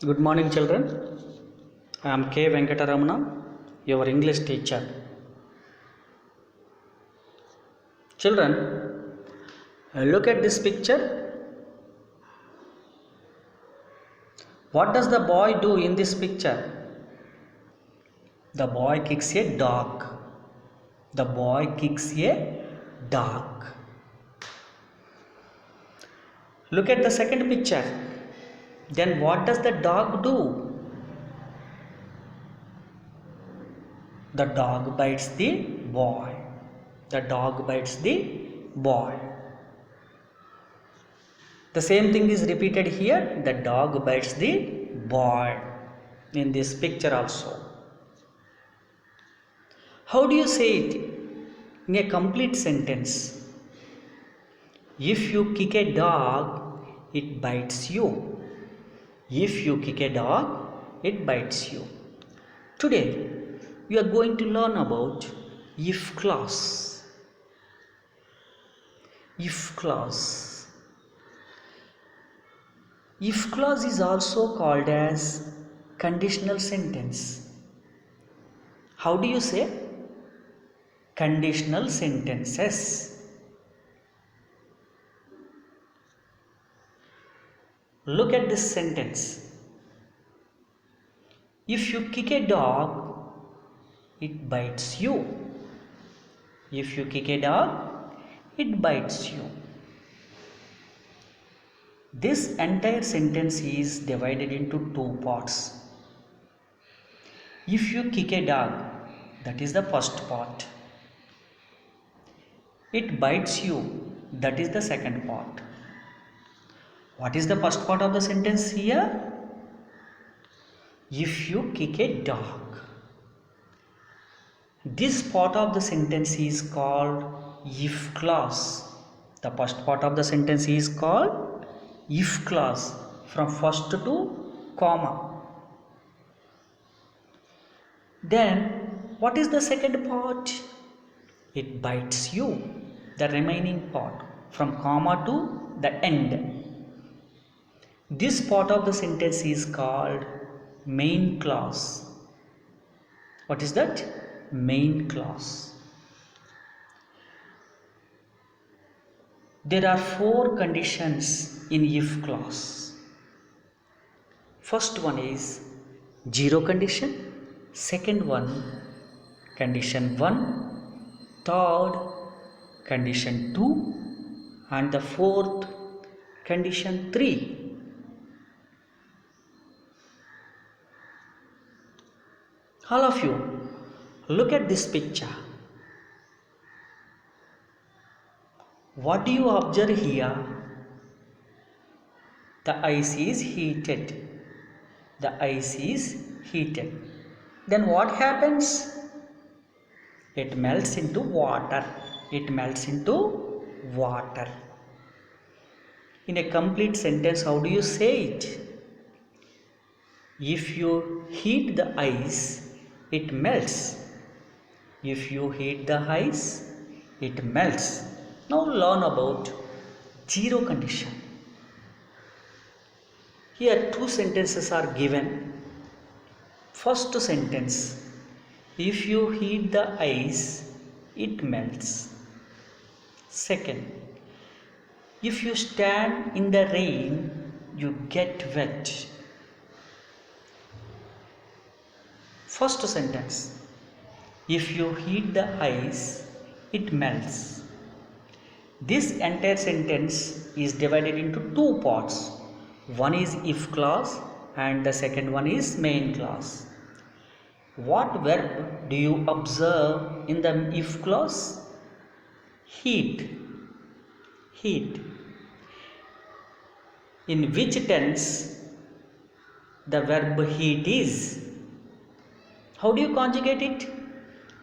Good morning, children. I am K. Venkataramana, your English teacher. Children, look at this picture. What does the boy do in this picture? The boy kicks a dog. The boy kicks a dog. Look at the second picture. Then what does the dog do? The dog bites the boy. The dog bites the boy. The same thing is repeated here. The dog bites the boy in this picture also. How do you say it in a complete sentence? If you kick a dog, it bites you. If you kick a dog, it bites you. Today, we are going to learn about if clause. If clause. If clause is also called as conditional sentence. How do you say? Conditional sentences. Look at this sentence. If you kick a dog, it bites you. If you kick a dog, it bites you. This entire sentence is divided into two parts. If you kick a dog, that is the first part. It bites you, that is the second part. What is the first part of the sentence here? If you kick a dog. This part of the sentence is called if clause. The first part of the sentence is called if clause, from first to comma. Then what is the second part? It bites you, the remaining part, from comma to the end. This part of the sentence is called main clause. What is that? Main clause. There are four conditions in if clause. First one is zero condition. Second one, condition 1. Third, condition 2. And the fourth, condition 3. All of you, look at this picture. What do you observe here? The ice is heated. The ice is heated. Then what happens? It melts into water. It melts into water. In a complete sentence, how do you say it? If you heat the ice, it melts. If you heat the ice, it melts. Now learn about zero condition. Here two sentences are given. First sentence, if you heat the ice, it melts. Second, if you stand in the rain, you get wet. First sentence, if you heat the ice, it melts. This entire sentence is divided into two parts. One is if clause and the second one is main clause. What verb do you observe in the if clause? Heat. Heat. In which tense the verb heat is? How do you conjugate it?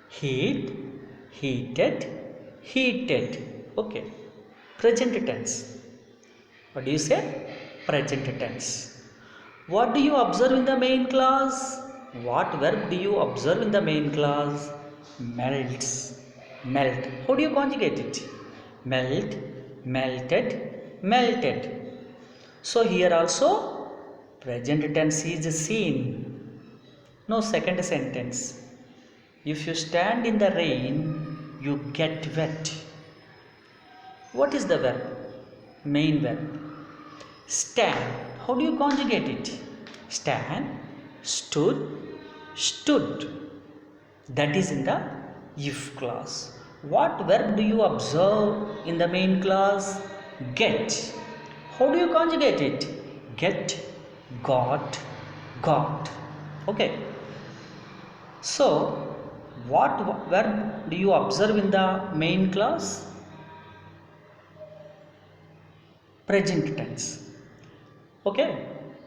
Heat, heated, heated. Okay. Present tense. What do you say? Present tense. What do you observe in the main clause? What verb do you observe in the main clause? Melts. Melt. How do you conjugate it? Melt, melted, melted. So here also Present tense is seen. No, second sentence. If you stand in the rain, you get wet. What is the verb? Main verb. Stand. How do you conjugate it? Stand, stood, stood. That is in the if clause. What verb do you observe in the main clause? Get. How do you conjugate it? Get, got, got. Okay. So, what verb do you observe in the main clause? Present tense. Okay.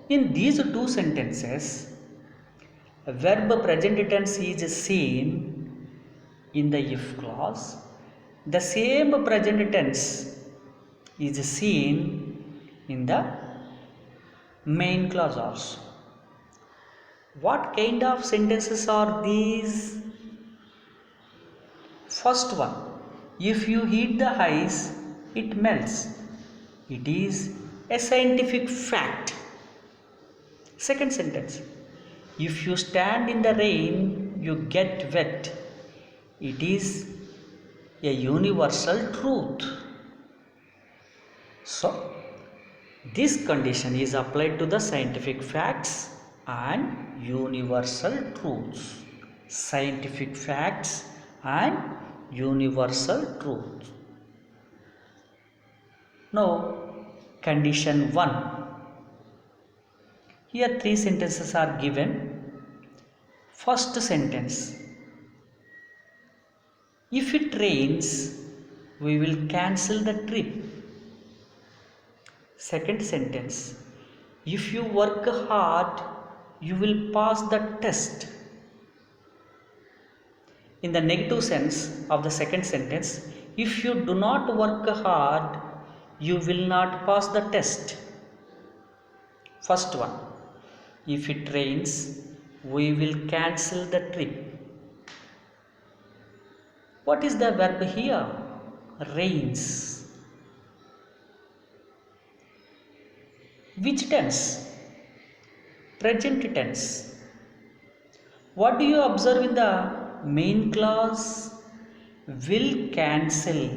In these two sentences, verb present tense is seen in the if clause. The same present tense is seen in the main clause also. What kind of sentences are these? First one, if you heat the ice, it melts. It is a scientific fact. Second sentence, if you stand in the rain, you get wet. It is a universal truth. So, this condition is applied to the scientific facts and universal truths. Scientific facts and universal truths. Now, condition 1. Here 3 sentences are given. First sentence. If it rains, we will cancel the trip. Second sentence. If you work hard, you will pass the test. In the negative sense of the second sentence, if you do not work hard, you will not pass the test. First one. If it rains, we will cancel the trip. What is the verb here? Rains. Which tense? Present tense. What do you observe in the main clause? Will cancel.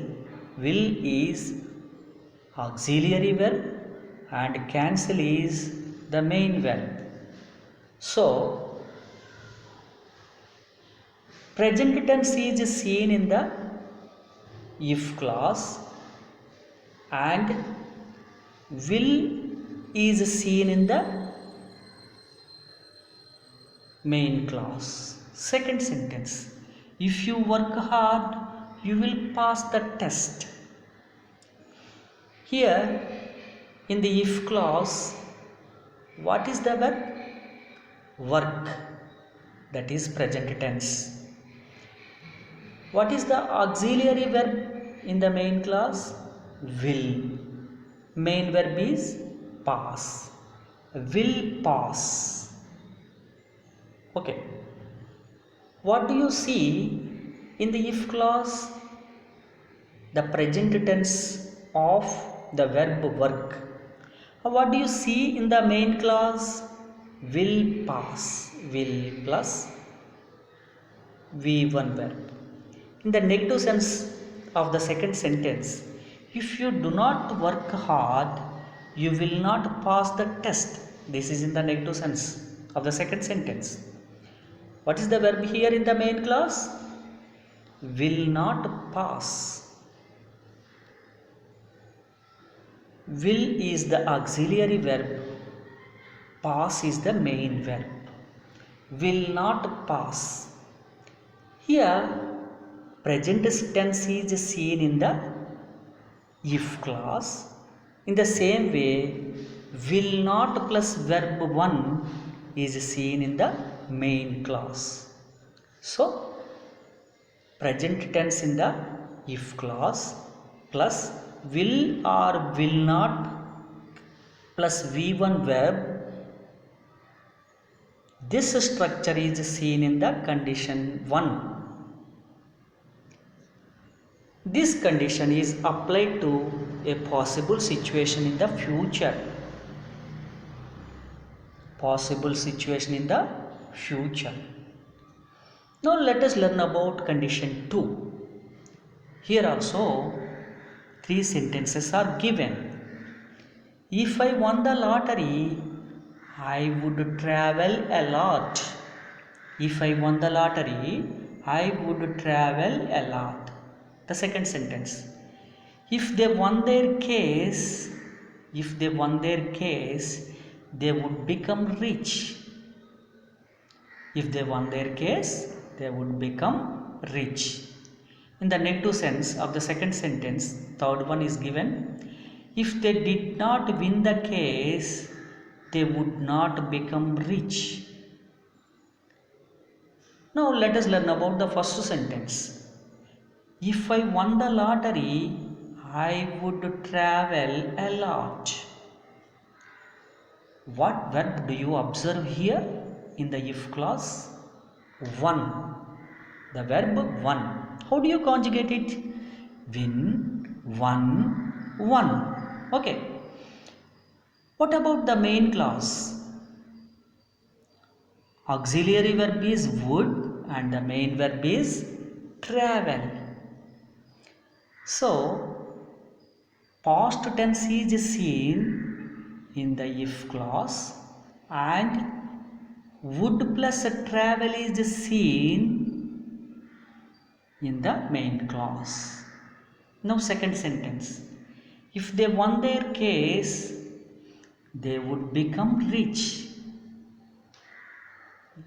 Will is auxiliary verb and cancel is the main verb. So, present tense is seen in the if clause and will is seen in the main clause. Second sentence. If you work hard, you will pass the test. Here in the if clause, what is the verb? Work. That is present tense. What is the auxiliary verb in the main clause? Will. Main verb is pass. Will pass. Okay. What do you see in the if clause? The present tense of the verb work. What do you see in the main clause? Will pass. Will plus V1 verb. In the negative sense of the second sentence, if you do not work hard, you will not pass the test. This is in the negative sense of the second sentence. What is the verb here in the main clause? Will not pass. Will is the auxiliary verb. Pass is the main verb. Will not pass. Here, present tense is seen in the if clause. In the same way, will not plus verb 1 is seen in the main clause. So, present tense in the if clause plus will or will not plus V1 verb. This structure is seen in the condition 1. This condition is applied to a possible situation in the future. possible situation in the future. Now let us learn about condition 2. Here also 3 sentences are given. If I won the lottery, I would travel a lot. If I won the lottery, I would travel a lot. The second sentence. If they won their case, they would become rich. If they won their case, they would become rich. In the negative sense of the second sentence, third one is given. If they did not win the case, they would not become rich. Now let us learn about the first sentence. If I won the lottery, I would travel a lot. What verb do you observe here in the if clause? Won. The verb won. How do you conjugate it? Win, won, won. Okay. What about the main clause? Auxiliary verb is would and the main verb is travel. So, past tense is seen in the if clause and would plus travel is seen in the main clause. Now second sentence. If they won their case, they would become rich.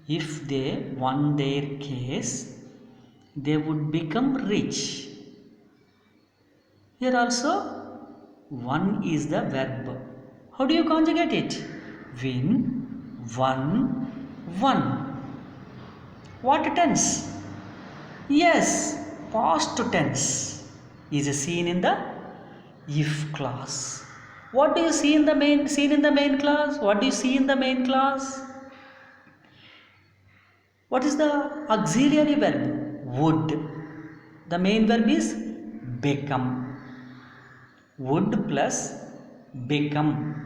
If they won their case, they would become rich. Here also, one is the verb. How do you conjugate it? Win, won, won. What tense? Yes, past tense is seen in the if clause. What do you see in the main clause? What do you see in the main clause? What is the auxiliary verb? Would. The main verb is become. Would plus become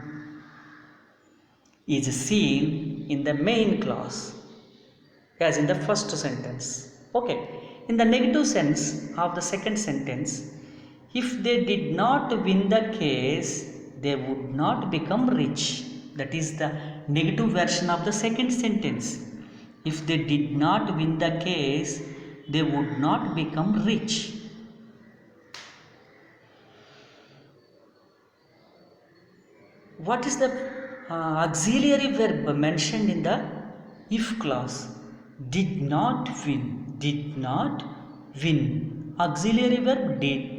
is seen in the main clause as in the first sentence. Okay. In the negative sense of the second sentence, if they did not win the case, they would not become rich. That is the negative version of the second sentence. If they did not win the case, they would not become rich. What is the auxiliary verb mentioned in the if clause? Did not win. Did not win. Auxiliary verb did.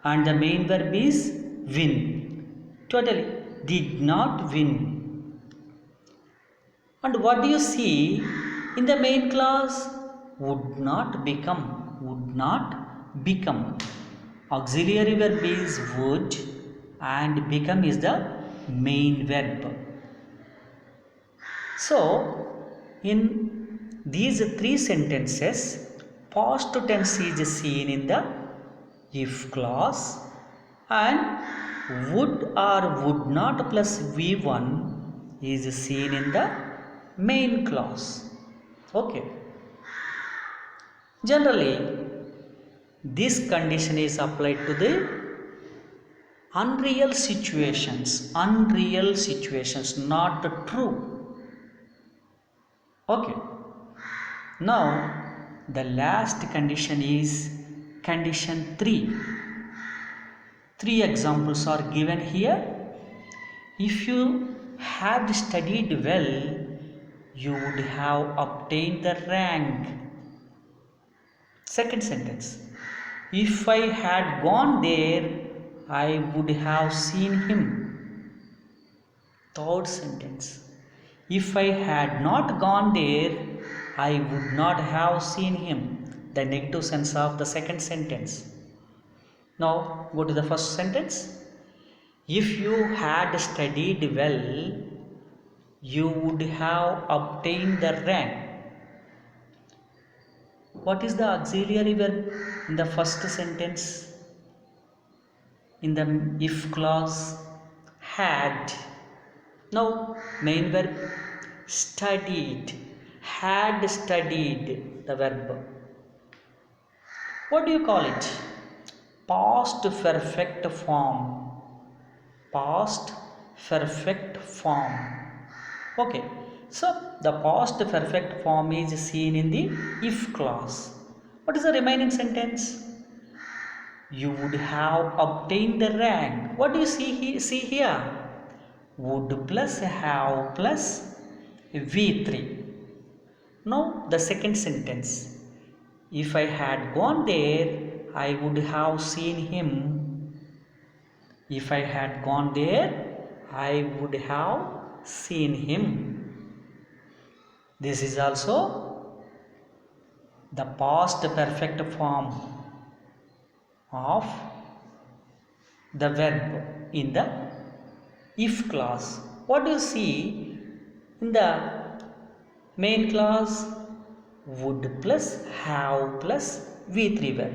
And the main verb is win. Totally. Did not win. And what do you see in the main clause? Would not become. Would not become. Auxiliary verb is would and become is the main verb. So, in these three sentences, past tense is seen in the if clause and would or would not plus V1 is seen in the main clause. Okay. Generally, this condition is applied to the unreal situations, not true. Okay. Now, the last condition is condition 3. 3 examples are given here. If you had studied well, you would have obtained the rank. Second sentence. If I had gone there, I would have seen him. Third sentence. If I had not gone there, I would not have seen him. The negative sense of the second sentence. Now go to the first sentence. If you had studied well, you would have obtained the rank. What is the auxiliary verb in the first sentence? In the if clause, had. Now, main verb studied, had studied, the verb. What do you call it? Past perfect form. Past perfect form. Okay, so the past perfect form is seen in the if clause. What is the remaining sentence? You would have obtained the rank. What do you see here? Would plus have plus V3. Now the second sentence. If I had gone there, I would have seen him. If I had gone there, I would have seen him. This is also the past perfect form of the verb in the if clause. What do you see in the main clause? Would plus have plus V3 verb.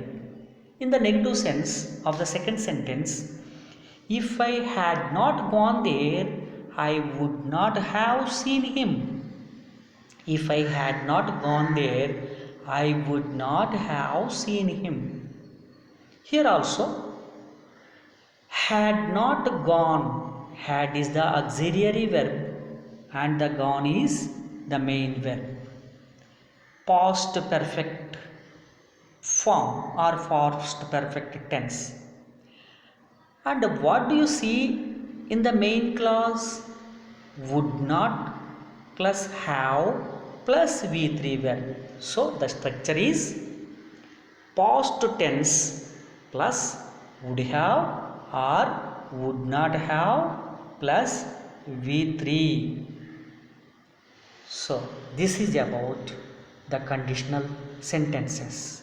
In the negative sense of the second sentence, if I had not gone there, I would not have seen him. If I had not gone there, I would not have seen him. Here also, had not gone. Had is the auxiliary verb and the gone is the main verb. Past perfect form or past perfect tense. And what do you see in the main clause? Would not plus have plus V3 verb. So the structure is past tense plus would have or would not have plus V3. So this is about the conditional sentences.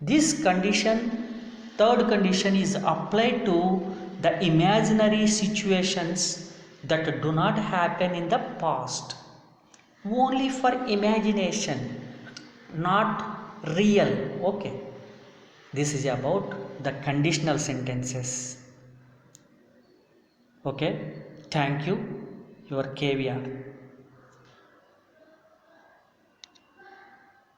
This condition, third condition, is applied to the imaginary situations that do not happen in the past. Only for imagination, not real. Okay. This is about the conditional sentences. Okay. Thank you. Your KVR.